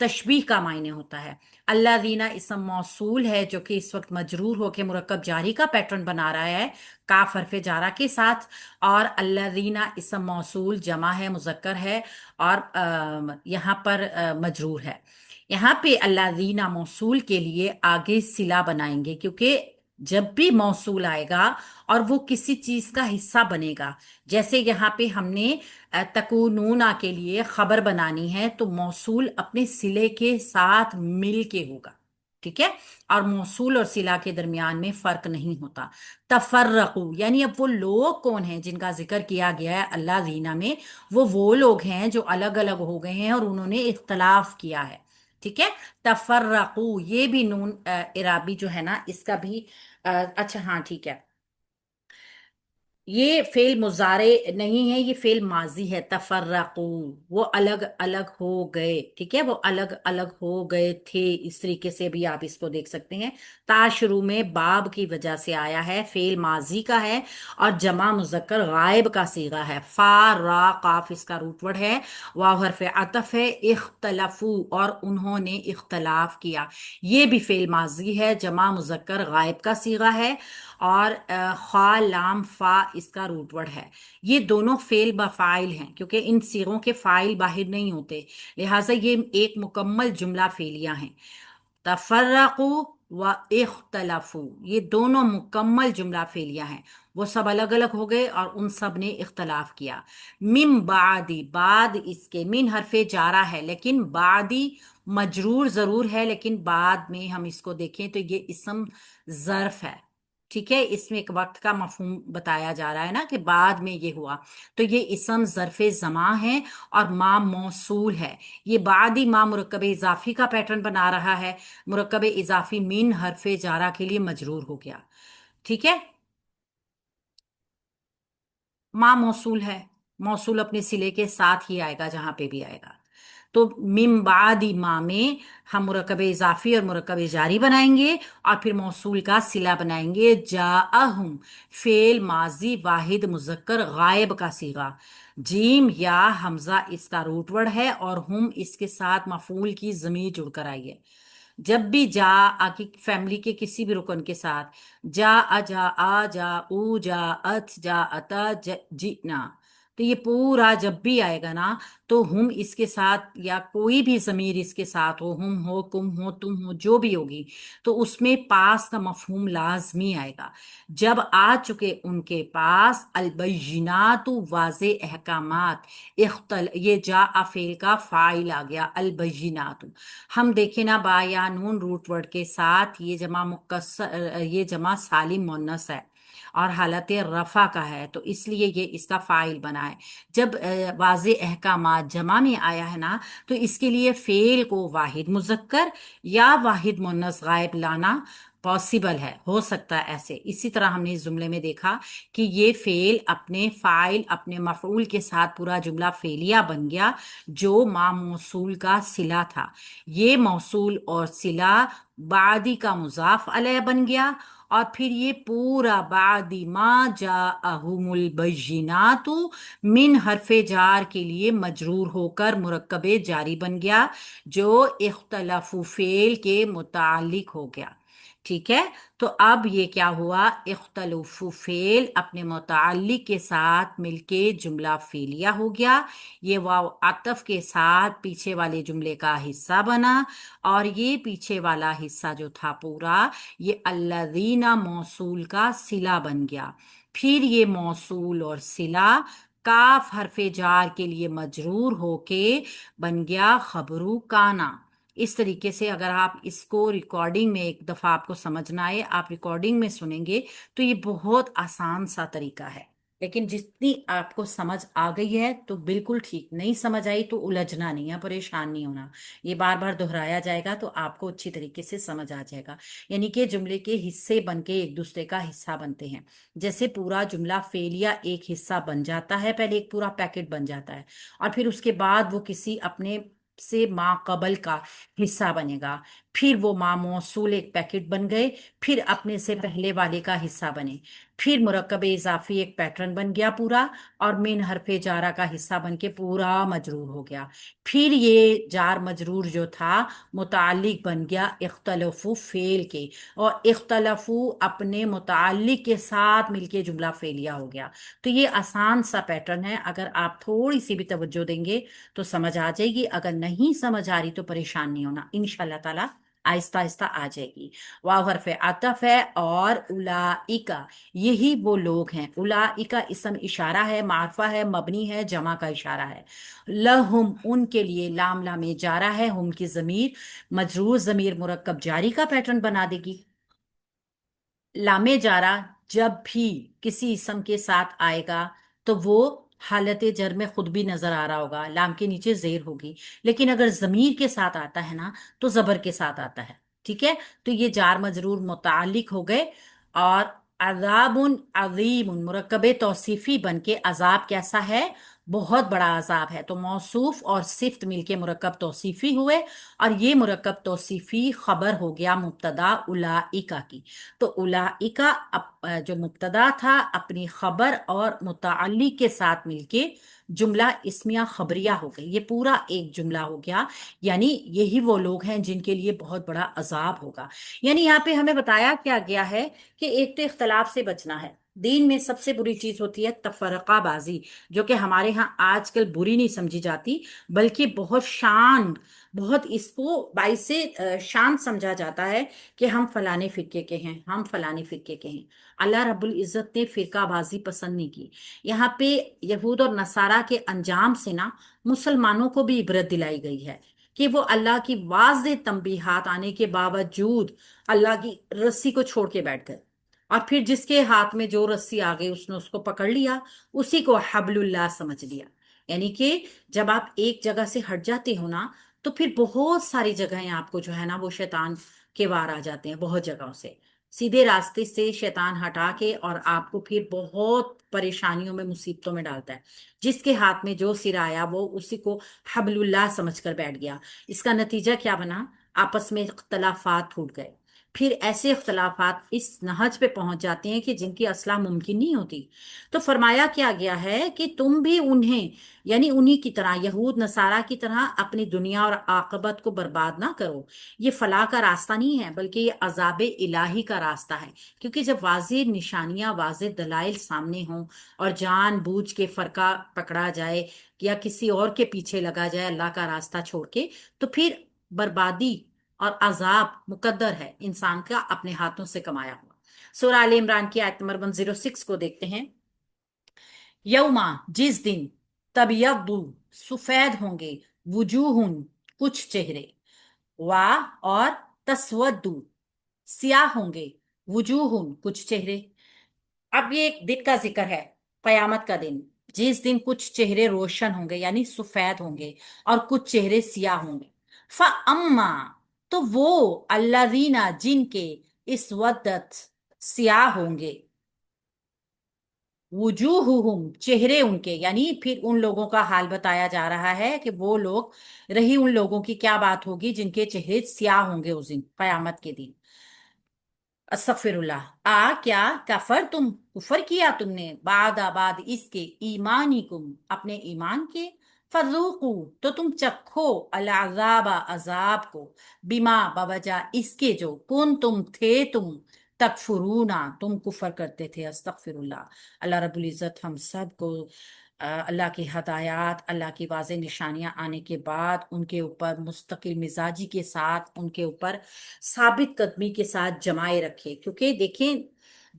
تشبیہ کا معنی ہوتا ہے۔ الذین اسم موصول ہے جو کہ اس وقت مجرور ہو کے مرکب جاری کا پیٹرن بنا رہا ہے کاف حرف جارہ کے ساتھ، اور الذین اسم موصول جمع ہے، مذکر ہے، اور یہاں پر مجرور ہے۔ یہاں پہ الذین موصول کے لیے آگے صلہ بنائیں گے، کیونکہ جب بھی موصول آئے گا اور وہ کسی چیز کا حصہ بنے گا، جیسے یہاں پہ ہم نے تکونونا کے لیے خبر بنانی ہے تو موصول اپنے صلے کے ساتھ مل کے ہوگا، ٹھیک ہے؟ اور موصول اور صلہ کے درمیان میں فرق نہیں ہوتا۔ تفرقو یعنی اب وہ لوگ کون ہیں جن کا ذکر کیا گیا ہے اللہ دینا میں، وہ لوگ ہیں جو الگ الگ ہو گئے ہیں اور انہوں نے اختلاف کیا ہے، ٹھیک ہے؟ تفرقو یہ بھی نون اعرابی جو ہے نا اس کا بھی اچھا ہاں ٹھیک ہے، یہ فعل مضارع نہیں ہے، یہ فعل ماضی ہے۔ تفرقو وہ الگ الگ ہو گئے، ٹھیک ہے؟ وہ الگ الگ ہو گئے تھے، اس طریقے سے بھی آپ اس کو دیکھ سکتے ہیں۔ تا شروع میں باب کی وجہ سے آیا ہے، فعل ماضی کا ہے اور جمع مذکر غائب کا صیغہ ہے۔ فا را قاف اس کا روٹ ورڈ ہے، واو حرف عطف ہے، اختلفو اور انہوں نے اختلاف کیا، یہ بھی فعل ماضی ہے، جمع مذکر غائب کا صیغہ ہے، اور خا لام فا اس کا روٹ ورڈ ہے۔ یہ دونوں فعل بفاعل ہیں کیونکہ ان صیغوں کے فاعل باہر نہیں ہوتے، لہٰذا یہ ایک مکمل جملہ فعلیہ ہیں۔ تفرقوا و اختلفوا یہ دونوں مکمل جملہ فعلیہ ہیں، وہ سب الگ الگ ہو گئے اور ان سب نے اختلاف کیا۔ من بعدی بعد اس کے من حرف جارہ ہے لیکن بعدی مجرور ضرور ہے، لیکن بعد میں ہم اس کو دیکھیں تو یہ اسم ظرف ہے، ٹھیک ہے؟ اس میں ایک وقت کا مفہوم بتایا جا رہا ہے نا کہ بعد میں یہ ہوا، تو یہ اسم ظرف زماں ہے اور ما موصول ہے۔ یہ بعد ہی ما مرکب اضافی کا پیٹرن بنا رہا ہے، مرکب اضافی من حرف جارہ کے لیے مجرور ہو گیا، ٹھیک ہے؟ ما موصول ہے، موصول اپنے صلے کے ساتھ ہی آئے گا جہاں پہ بھی آئے گا۔ تو من بعد ما میں ہم مرکب اضافی اور مرکب جاری بنائیں گے اور پھر موصول کا صلہ بنائیں گے۔ جاءہم فعل ماضی واحد مذکر غائب کا صیغہ، جیم یا حمزہ اس کا روٹ ورڈ ہے اور ہم اس کے ساتھ مفعول کی ضمیر جڑ کر آئی ہے۔ جب بھی جا آ کی فیملی کے کسی بھی رکن کے ساتھ جا جا او جا ات جا اتا جئنا، تو یہ پورا جب بھی آئے گا نا تو ہم اس کے ساتھ یا کوئی بھی ضمیر اس کے ساتھ ہو، ہم ہو، کم ہو، تم ہو، جو بھی ہوگی، تو اس میں پاس کا مفہوم لازمی آئے گا۔ جب آ چکے ان کے پاس البینات واضح احکامات، یہ جا فعل کا فاعل آ گیا البینات، ہم دیکھیں نا با یا نون روٹ ورڈ کے ساتھ یہ جمع مکسر، یہ جمع سالم مؤنث ہے اور حالت رفع کا ہے، تو اس لیے یہ اس کا فاعل بنا ہے۔ جب واضح احکامات جمع میں آیا ہے نا تو اس کے لیے فعل کو واحد مذکر یا واحد مؤنث غائب لانا پاسبل ہے، ہو سکتا ہے ایسے۔ اسی طرح ہم نے اس جملے میں دیکھا کہ یہ فعل اپنے فاعل اپنے مفعول کے ساتھ پورا جملہ فعلیہ بن گیا جو ما موصول کا صلہ تھا، یہ موصول اور صلہ بعدی کا مضاف علیہ بن گیا، اور پھر یہ پورا بعدی ما جاءہم البینات من حرف جار کے لیے مجرور ہو کر مرکب جاری بن گیا جو اختلاف فعل کے متعلق ہو گیا، ٹھیک ہے؟ تو اب یہ کیا ہوا، اختلاف فعل اپنے متعلق کے ساتھ مل کے جملہ فعلیہ ہو گیا، یہ واو عطف کے ساتھ پیچھے والے جملے کا حصہ بنا، اور یہ پیچھے والا حصہ جو تھا پورا یہ الذین موصول کا صلہ بن گیا۔ پھر یہ موصول اور صلہ کاف حرف جار کے لیے مجرور ہو کے بن گیا خبرو کانا۔ اس طریقے سے اگر آپ اس کو ریکارڈنگ میں ایک دفعہ آپ کو سمجھنا ہے، آپ ریکارڈنگ میں سنیں گے تو یہ بہت آسان سا طریقہ ہے، لیکن جتنی آپ کو سمجھ آ گئی ہے تو بالکل ٹھیک، نہیں سمجھ آئی تو الجھنا نہیں ہے، پریشان نہیں ہونا، یہ بار بار دہرایا جائے گا تو آپ کو اچھی طریقے سے سمجھ آ جائے گا۔ یعنی کہ جملے کے حصے بن کے ایک دوسرے کا حصہ بنتے ہیں، جیسے پورا جملہ فعلیہ ایک حصہ بن جاتا ہے، پہلے ایک پورا پیکٹ بن جاتا ہے اور پھر اس کے بعد وہ کسی اپنے سے ما قبل کا حصہ بنے گا، پھر وہ ما موصول ایک پیکٹ بن گئے، پھر اپنے سے پہلے والے کا حصہ بنے، پھر مرکب اضافی ایک پیٹرن بن گیا پورا، اور من حرف جارہ کا حصہ بن کے پورا مجرور ہو گیا۔ پھر یہ جار مجرور جو تھا متعلق بن گیا اختلفو فعل کے، اور اختلفو اپنے متعلق کے ساتھ مل کے جملہ فعلیہ ہو گیا۔ تو یہ آسان سا پیٹرن ہے، اگر آپ تھوڑی سی بھی توجہ دیں گے تو سمجھ آ جائے گی، اگر نہیں سمجھ آ رہی تو پریشان نہیں ہونا، انشاءاللہ تعالی آہستہ آہستہ آ جائے گی۔ واو حرف عطف ہے، اور اولئک یہی وہ لوگ ہیں۔ اولئک اسم اشارہ ہے، معرفہ ہے، مبنی ہے، جمع کا اشارہ ہے۔ لہم ان کے لیے، لام لام جارہ ہے، ہم کی ضمیر مجرور ضمیر مرکب جاری کا پیٹرن بنا دے گی۔ لام جارہ جب بھی کسی اسم کے ساتھ آئے گا تو وہ حالت جر میں خود بھی نظر آ رہا ہوگا، لام کے نیچے زیر ہوگی، لیکن اگر ضمیر کے ساتھ آتا ہے نا تو زبر کے ساتھ آتا ہے، ٹھیک ہے؟ تو یہ جار مجرور متعلق ہو گئے۔ اور عذاب عظیم مرکب توصیفی بن کے، عذاب کیسا ہے؟ بہت بڑا عذاب ہے، تو موصوف اور صفت مل کے مرکب توصیفی ہوئے، اور یہ مرکب توصیفی خبر ہو گیا مبتدا اولئک کی۔ تو اولئک جو مبتدا تھا اپنی خبر اور متعلق کے ساتھ مل کے جملہ اسمیہ خبریہ ہو گئی، یہ پورا ایک جملہ ہو گیا، یعنی یہی وہ لوگ ہیں جن کے لیے بہت بڑا عذاب ہوگا۔ یعنی یہاں پہ ہمیں بتایا کیا گیا ہے کہ ایک تو اختلاف سے بچنا ہے۔ دین میں سب سے بری چیز ہوتی ہے تفرقہ بازی، جو کہ ہمارے ہاں آج کل بری نہیں سمجھی جاتی، بلکہ بہت شان، بہت اس کو باعث شان سمجھا جاتا ہے کہ ہم فلانے فرقے کے ہیں، ہم فلانے فرقے کے ہیں۔ اللہ رب العزت نے فرقہ بازی پسند نہیں کی۔ یہاں پہ یہود اور نصارہ کے انجام سے نا مسلمانوں کو بھی عبرت دلائی گئی ہے کہ وہ اللہ کی واضح تنبیہات آنے کے باوجود اللہ کی رسی کو چھوڑ کے بیٹھ گئے، اور پھر جس کے ہاتھ میں جو رسی آ گئی اس نے اس کو پکڑ لیا، اسی کو حبل اللہ سمجھ لیا۔ یعنی کہ جب آپ ایک جگہ سے ہٹ جاتے ہو نا تو پھر بہت ساری جگہیں آپ کو جو ہے نا وہ شیطان کے وار آ جاتے ہیں، بہت جگہوں سے سیدھے راستے سے شیطان ہٹا کے اور آپ کو پھر بہت پریشانیوں میں، مصیبتوں میں ڈالتا ہے۔ جس کے ہاتھ میں جو سر آیا وہ اسی کو حبل اللہ سمجھ کر بیٹھ گیا۔ اس کا نتیجہ کیا بنا؟ آپس میں اختلافات ٹوٹ گئے۔ پھر ایسے اختلافات اس نہج پہ پہنچ جاتے ہیں کہ جن کی اصلاح ممکن نہیں ہوتی۔ تو فرمایا کیا گیا ہے کہ تم بھی انہیں، یعنی انہی کی طرح، یہود نصارہ کی طرح اپنی دنیا اور عاقبت کو برباد نہ کرو۔ یہ فلاح کا راستہ نہیں ہے، بلکہ یہ عذاب الہی کا راستہ ہے، کیونکہ جب واضح نشانیاں، واضح دلائل سامنے ہوں اور جان بوجھ کے فرقہ پکڑا جائے یا کسی اور کے پیچھے لگا جائے اللہ کا راستہ چھوڑ کے، تو پھر بربادی اور عذاب مقدر ہے انسان کا اپنے ہاتھوں سے کمایا ہوا۔ سورہ آل عمران کی آیت نمبر 106 کو دیکھتے ہیں۔ یوما جس دن، تبیض سفید ہوں گے، وجوہ کچھ چہرے، اور تسود سیاہ ہوں گے، وجوہ کچھ چہرے۔ اب یہ ایک دن کا ذکر ہے، قیامت کا دن، جس دن کچھ چہرے روشن ہوں گے یعنی سفید ہوں گے، اور کچھ چہرے سیاہ ہوں گے۔ فَأَمَّا تو وہ الذین جن کے اسودت سیاہ ہوں گے، وجوہہم چہرے ان کے، یعنی پھر ان لوگوں کا حال بتایا جا رہا ہے کہ وہ لوگ رہی، ان لوگوں کی کیا بات ہوگی جن کے چہرے سیاہ ہوں گے اس دن قیامت کے دن۔ استغفر اللہ، کیا کفر تم کفر کیا تم نے، بعد اس کے، ایمانکم اپنے ایمان کے، فذوقو تو تم چکھو، العذاب عذاب کو، بما بوجہ اس کے جو، کن تم تھے تم، تکفرونا تم کفر کرتے تھے۔ استغفر اللہ۔ اللہ رب العزت ہم سب کو اللہ کی ہدایات، اللہ کی واضح نشانیاں آنے کے بعد ان کے اوپر مستقل مزاجی کے ساتھ، ان کے اوپر ثابت قدمی کے ساتھ جمائے رکھے، کیونکہ دیکھیں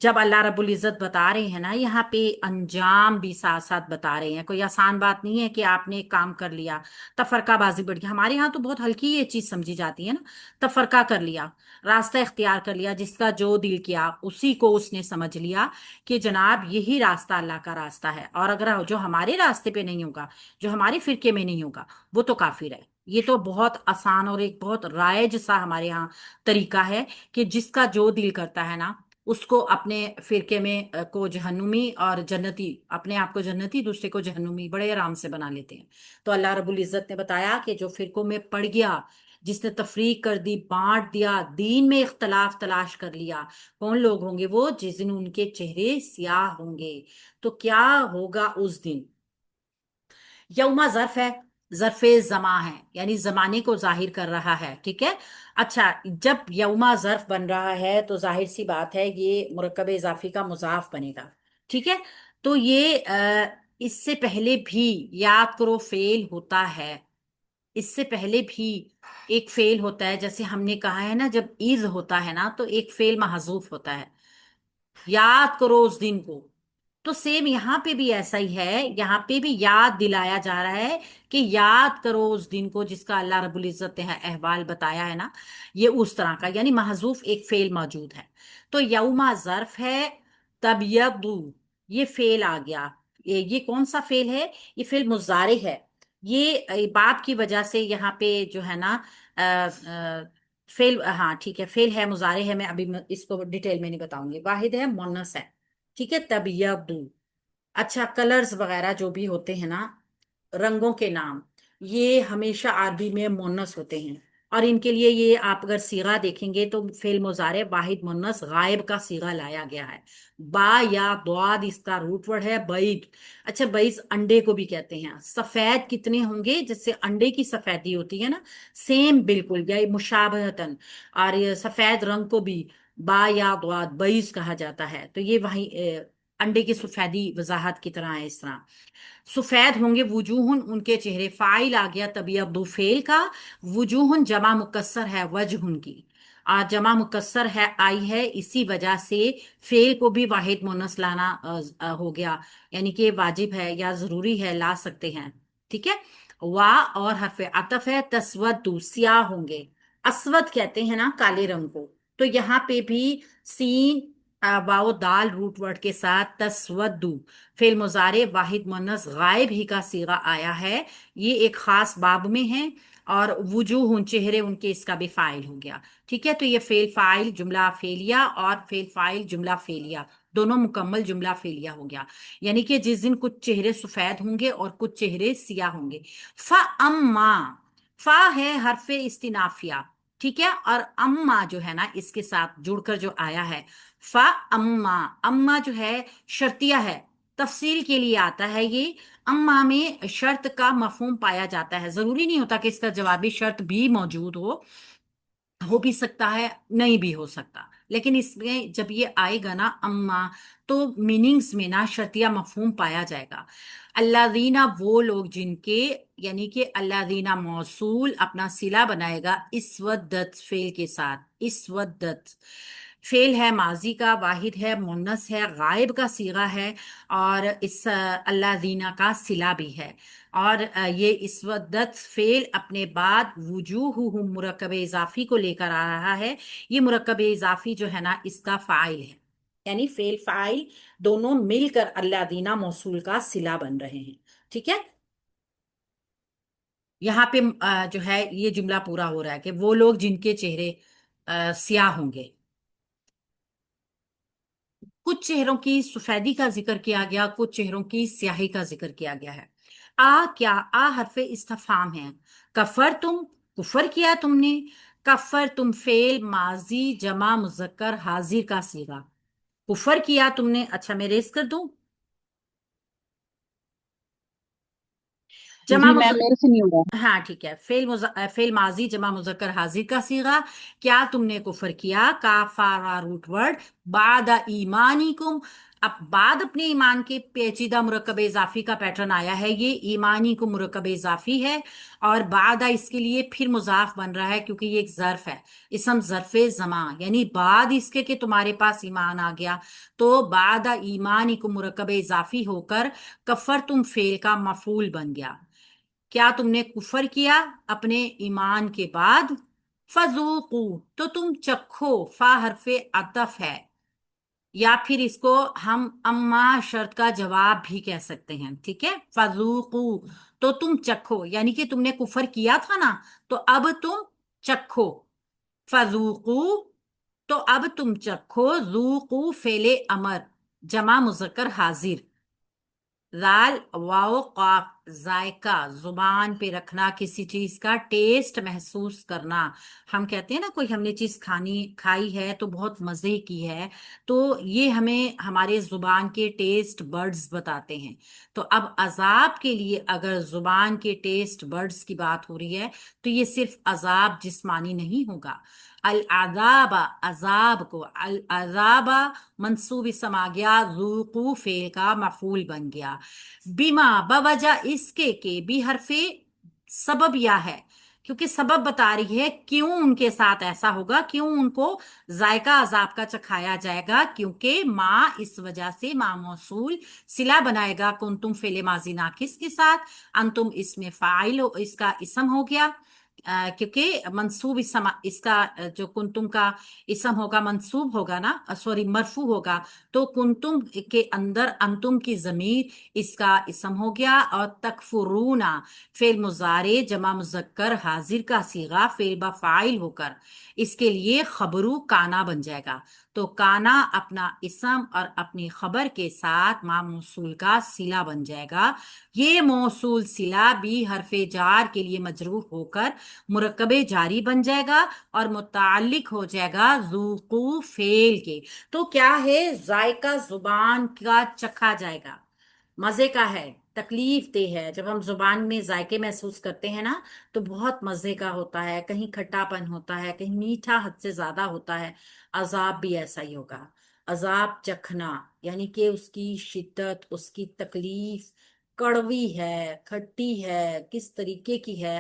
جب اللہ رب العزت بتا رہے ہیں نا یہاں پہ انجام بھی ساتھ ساتھ بتا رہے ہیں، کوئی آسان بات نہیں ہے کہ آپ نے ایک کام کر لیا، تفرقہ بازی بڑھ گیا۔ ہمارے ہاں تو بہت ہلکی یہ چیز سمجھی جاتی ہے نا، تفرقہ کر لیا، راستہ اختیار کر لیا، جس کا جو دل کیا اسی کو اس نے سمجھ لیا کہ جناب یہی راستہ اللہ کا راستہ ہے، اور اگر جو ہمارے راستے پہ نہیں ہوگا، جو ہمارے فرقے میں نہیں ہوگا، وہ تو کافر ہے۔ یہ تو بہت آسان اور ایک بہت رائج سا ہمارے ہاں طریقہ ہے کہ جس کا جو دل کرتا ہے نا اس کو اپنے فرقے میں کو جہنمی اور جنتی، اپنے آپ کو جنتی دوسرے کو جہنمی بڑے آرام سے بنا لیتے ہیں۔ تو اللہ رب العزت نے بتایا کہ جو فرقوں میں پڑ گیا، جس نے تفریق کر دی، بانٹ دیا، دین میں اختلاف تلاش کر لیا۔ کون لوگ ہوں گے وہ؟ جس دن ان کے چہرے سیاہ ہوں گے۔ تو کیا ہوگا اس دن؟ یوما ظرف ہے، ظرف زماں ہے، یعنی زمانے کو ظاہر کر رہا ہے، ٹھیک ہے۔ اچھا، جب یوما ظرف بن رہا ہے تو ظاہر سی بات ہے یہ مرکب اضافی کا مضاف بنے گا، ٹھیک ہے۔ تو یہ اس سے پہلے بھی یاد کرو فعل ہوتا ہے، اس سے پہلے بھی ایک فعل ہوتا ہے، جیسے ہم نے کہا ہے نا جب عید ہوتا ہے نا تو ایک فعل محذوف ہوتا ہے، یاد کرو اس دن کو۔ تو سیم یہاں پہ بھی ایسا ہی ہے، یہاں پہ بھی یاد دلایا جا رہا ہے کہ یاد کرو اس دن کو جس کا اللہ رب العزت نے احوال بتایا ہے نا، یہ اس طرح کا، یعنی محذوف ایک فعل موجود ہے۔ تو یوما ظرف ہے، تبیض، یہ فعل آ گیا۔ یہ کون سا فعل ہے؟ یہ فعل مضارع ہے۔ یہ باب کی وجہ سے یہاں پہ جو ہے نا فعل، ہاں ٹھیک ہے، فعل ہے، مضارع ہے، میں ابھی اس کو ڈیٹیل میں نہیں بتاؤں گی، واحد ہے، مونس ہے، ٹھیک ہے، تبیض۔ اچھا، کلرز وغیرہ جو بھی ہوتے ہیں نا، رنگوں کے نام، یہ ہمیشہ عربی میں مونس ہوتے ہیں، اور ان کے لیے یہ آپ اگر صیغہ دیکھیں گے تو فعل مضارع واحد مونس غائب کا صیغہ لایا گیا ہے۔ با یا ضاد اس کا روٹ ورڈ ہے، بعید۔ اچھا، بعید انڈے کو بھی کہتے ہیں۔ سفید کتنے ہوں گے؟ جس سے انڈے کی سفیدی ہوتی ہے نا، سیم بالکل، یا مشابہتن، اور یہ سفید رنگ کو بھی با یا ضاد بعید کہا جاتا ہے۔ تو یہ وہی انڈے کی سفیدی وضاحت کی طرح ہے، اس طرح سفید ہوں گے وجوہن، ان کے چہرے، فائل آ گیا تبیض فعل کا، وجوہن جمع مکسر ہے وجہن کی، اور جمع مکسر ہے آئی ہے، اسی وجہ سے فعل کو بھی واحد مونس لانا ہو گیا، یعنی کہ واجب ہے یا ضروری ہے، لا سکتے ہیں، ٹھیک ہے۔ وا اور حرف عطف ہے، تسود سیاہ ہوں گے، اسود کہتے ہیں نا کالے رنگ کو، تو یہاں پہ بھی سین واو دال روٹ ورڈ کے ساتھ تسودو فعل مضارع واحد مونس غائب ہی کا صیغہ آیا ہے، یہ ایک خاص باب میں ہے، اور وجوہ چہرے ان کے، اس کا بھی فاعل ہو گیا، ٹھیک ہے۔ تو یہ فعل فاعل جملہ فعلیہ اور فعل فاعل جملہ فعلیہ دونوں مکمل جملہ فعلیہ ہو گیا، یعنی کہ جس دن کچھ چہرے سفید ہوں گے اور کچھ چہرے سیاہ ہوں گے۔ فَأَمَّا، فا ہے حرف استنافیہ، ٹھیک ہے، اور اما جو ہے نا اس کے ساتھ جڑ کر جو آیا ہے، فا اما، اما جو ہے شرطیہ ہے، تفصیل کے لیے آتا ہے یہ، اما میں شرط کا مفہوم پایا جاتا ہے، ضروری نہیں ہوتا کہ اس کا جوابی شرط بھی موجود ہو بھی سکتا ہے، نہیں بھی ہو سکتا، لیکن اس میں جب یہ آئے گا نا اما، تو میننگز میں نا شرطیہ مفہوم پایا جائے گا۔ اللہ دینا وہ لوگ جن کے، یعنی کہ اللہ دینا موصول اپنا صلہ بنائے گا اسودت فعل کے ساتھ، اسودت فعل ہے ماضی کا، واحد ہے، مونس ہے، غائب کا صیغہ ہے، اور اس اللہ دینا کا صلہ بھی ہے، اور یہ اسودت فعل اپنے بعد وجوہ مرکب اضافی کو لے کر آ رہا ہے، یہ مرکب اضافی جو ہے نا اس کا فاعل ہے، یعنی فعل فاعل دونوں مل کر اللہ دینا موصول کا صلہ بن رہے ہیں، ٹھیک ہے۔ یہاں پہ جو ہے یہ جملہ پورا ہو رہا ہے کہ وہ لوگ جن کے چہرے سیاہ ہوں گے، کچھ چہروں کی سفیدی کا ذکر کیا گیا، کچھ چہروں کی سیاہی کا ذکر کیا گیا ہے۔ کیا حرف استفہام ہے، کفر تم، کفر کیا تم نے، کفر تم فعل ماضی جمع مذکر حاضر کا صیغہ، کفر کیا تم نے، اچھا میں ریز کر دوں، جمع جی میم میرے سے نہیں ہو ہاں ٹھیک ہے، فعل ماضی جمع مذکر حاضر کا صیغہ، کیا تم نے کفر کیا، کافارا روٹ ورڈ، بعد ایمانکم، اب بعد اپنے ایمان کے پیچیدہ مرکب اضافی کا پیٹرن آیا ہے، یہ ایمانی کو مرکب اضافی ہے، اور بعد اس کے لیے پھر مضاف بن رہا ہے کیونکہ یہ ایک ظرف ہے، اسم ظرف زمان، یعنی بعد اس کے کہ تمہارے پاس ایمان آ گیا، تو بعد ایمانی کو مرکب اضافی ہو کر کفر تم فعل کا مفعول بن گیا، کیا تم نے کفر کیا اپنے ایمان کے بعد، فذوقو تو تم چکھو، فا حرف عطف ہے، یا پھر اس کو ہم اما شرط کا جواب بھی کہہ سکتے ہیں، ٹھیک ہے، فذوقو تو تم چکھو، یعنی کہ تم نے کفر کیا تھا نا، تو اب تم چکھو، فذوقو تو اب تم چکھو، ذوقو فعل امر جمع مذکر حاضر، ذال واو قاف ذائقہ زبان پہ رکھنا، کسی چیز کا ٹیسٹ محسوس کرنا. ہم کہتے ہیں نا کوئی ہم نے چیز کھائی ہے تو بہت مزے کی ہے، تو یہ ہمیں ہمارے زبان کے ٹیسٹ برڈز بتاتے ہیں. تو اب عذاب کے لیے اگر زبان کے ٹیسٹ برڈز کی بات ہو رہی ہے تو یہ صرف عذاب جسمانی نہیں ہوگا. العذاب، عذاب کو العذاب منصوب اسم آ گیا، ذوقو فعل کا مفعول بن گیا. بیما بوجہ اس کے کہ بھی حرف سبب یا ہے، کیونکہ سبب بتا رہی ہے کیوں ان کے ساتھ ایسا ہوگا، کیوں ان کو ذائقہ عذاب کا چکھایا جائے گا. کیونکہ ماں اس وجہ سے ماں موصول صلہ بنائے گا کنتم فعل ماضی ناقص کے ساتھ، انتم اس میں فاعل اس کا اسم ہو گیا. کیونکہ منصوب اسم اس کا جو کنتم کا اسم ہوگا منصوب ہوگا نا، سوری مرفوع ہوگا، تو کنتم کے اندر انتم کی ضمیر اس کا اسم ہو گیا. اور تکفرون فعل مضارع جمع مذکر حاضر کا صیغہ فعل بفاعل ہو کر اس کے لیے خبرو کانا بن جائے گا. تو کانا اپنا اسم اور اپنی خبر کے ساتھ ماں موصول کا صلہ بن جائے گا. یہ موصول صلہ بھی حرف جار کے لیے مجرور ہو کر مرکب جاری بن جائے گا اور متعلق ہو جائے گا ذوقو فعل کے. تو کیا ہے؟ ذائقہ زبان کا چکھا جائے گا، مزے کا ہے، تکلیف دہ ہے. جب ہم زبان میں ذائقے محسوس کرتے ہیں نا تو بہت مزے کا ہوتا ہے، کہیں کھٹا پن ہوتا ہے، کہیں میٹھا حد سے زیادہ ہوتا ہے. عذاب بھی ایسا ہی ہوگا. عذاب چکھنا یعنی کہ اس کی شدت، اس کی تکلیف کڑوی ہے، کھٹی ہے، کس طریقے کی ہے.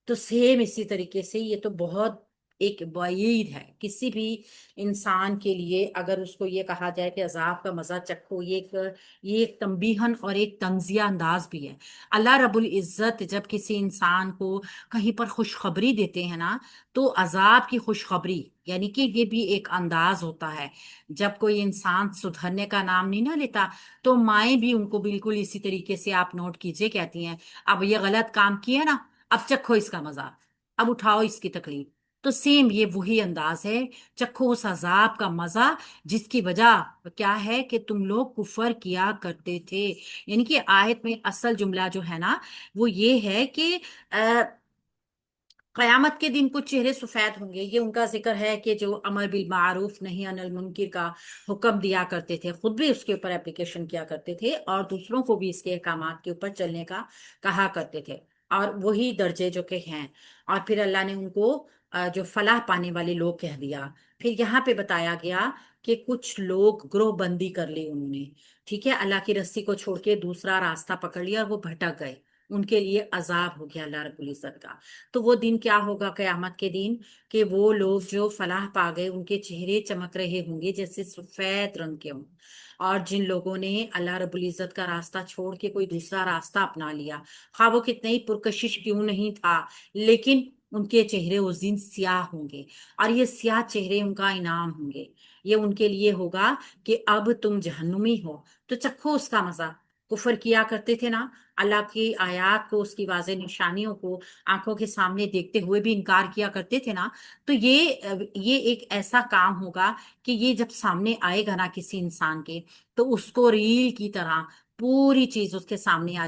تو سیم اسی طریقے سے یہ تو بہت ایک بعید ہے کسی بھی انسان کے لیے اگر اس کو یہ کہا جائے کہ عذاب کا مزہ چکھو. یہ ایک تنبیہن اور ایک تنزیہ انداز بھی ہے. اللہ رب العزت جب کسی انسان کو کہیں پر خوشخبری دیتے ہیں نا تو عذاب کی خوشخبری یعنی کہ یہ بھی ایک انداز ہوتا ہے. جب کوئی انسان سدھرنے کا نام نہیں نہ لیتا تو مائیں بھی ان کو بالکل اسی طریقے سے آپ نوٹ کیجئے کہتی ہیں اب یہ غلط کام کیا نا، اب چکھو اس کا مزہ، اب اٹھاؤ اس کی تکلیف. تو سیم یہ وہی انداز ہے، چکھو اس عذاب کا مزہ جس کی وجہ کیا ہے کہ تم لوگ کفر کیا کرتے تھے. یعنی کہ آیت میں اصل جملہ جو ہے نا وہ یہ ہے کہ قیامت کے دن کچھ چہرے سفید ہوں گے. یہ ان کا ذکر ہے کہ جو امر بالمعروف نہی عن المنکر کا حکم دیا کرتے تھے، خود بھی اس کے اوپر اپلیکیشن کیا کرتے تھے اور دوسروں کو بھی اس کے احکامات کے اوپر چلنے کا کہا کرتے تھے، اور وہی درجے جو کہ ہیں. اور پھر اللہ نے ان کو جو فلاح پانے والے لوگ کہہ دیا. پھر یہاں پہ بتایا گیا کہ کچھ لوگ گروہ بندی کر لی انہوں نے، ٹھیک ہے، اللہ کی رسی کو چھوڑ کے دوسرا راستہ پکڑ لیا اور وہ بھٹک گئے. ان کے لیے عذاب ہو گیا اللہ رب العزت کا. تو وہ دن کیا ہوگا قیامت کے دن کہ وہ لوگ جو فلاح پا گئے ان کے چہرے چمک رہے ہوں گے جیسے سفید رنگ کے ہوں. اور جن لوگوں نے اللہ رب العزت کا راستہ چھوڑ کے کوئی دوسرا راستہ اپنا لیا، خواہ وہ کتنے ہی پرکشش کیوں نہیں تھا، لیکن ان کے چہرے اس دن سیاہ ہوں گے. اور یہ سیاہ چہرے ان کا انعام ہوں گے. یہ ان کے لیے ہوگا کہ اب تم جہنمی ہو تو چکھو اس کا مزہ. کفر کیا کرتے تھے نا، اللہ کی آیات کو، اس کی واضح نشانیوں کو آنکھوں کے سامنے دیکھتے ہوئے بھی انکار کیا کرتے تھے نا، تو یہ ایک ایسا کام ہوگا کہ یہ جب سامنے آئے گا نا کسی انسان کے تو اس کو ریل کی طرح پوری چیز اس کے سامنے آ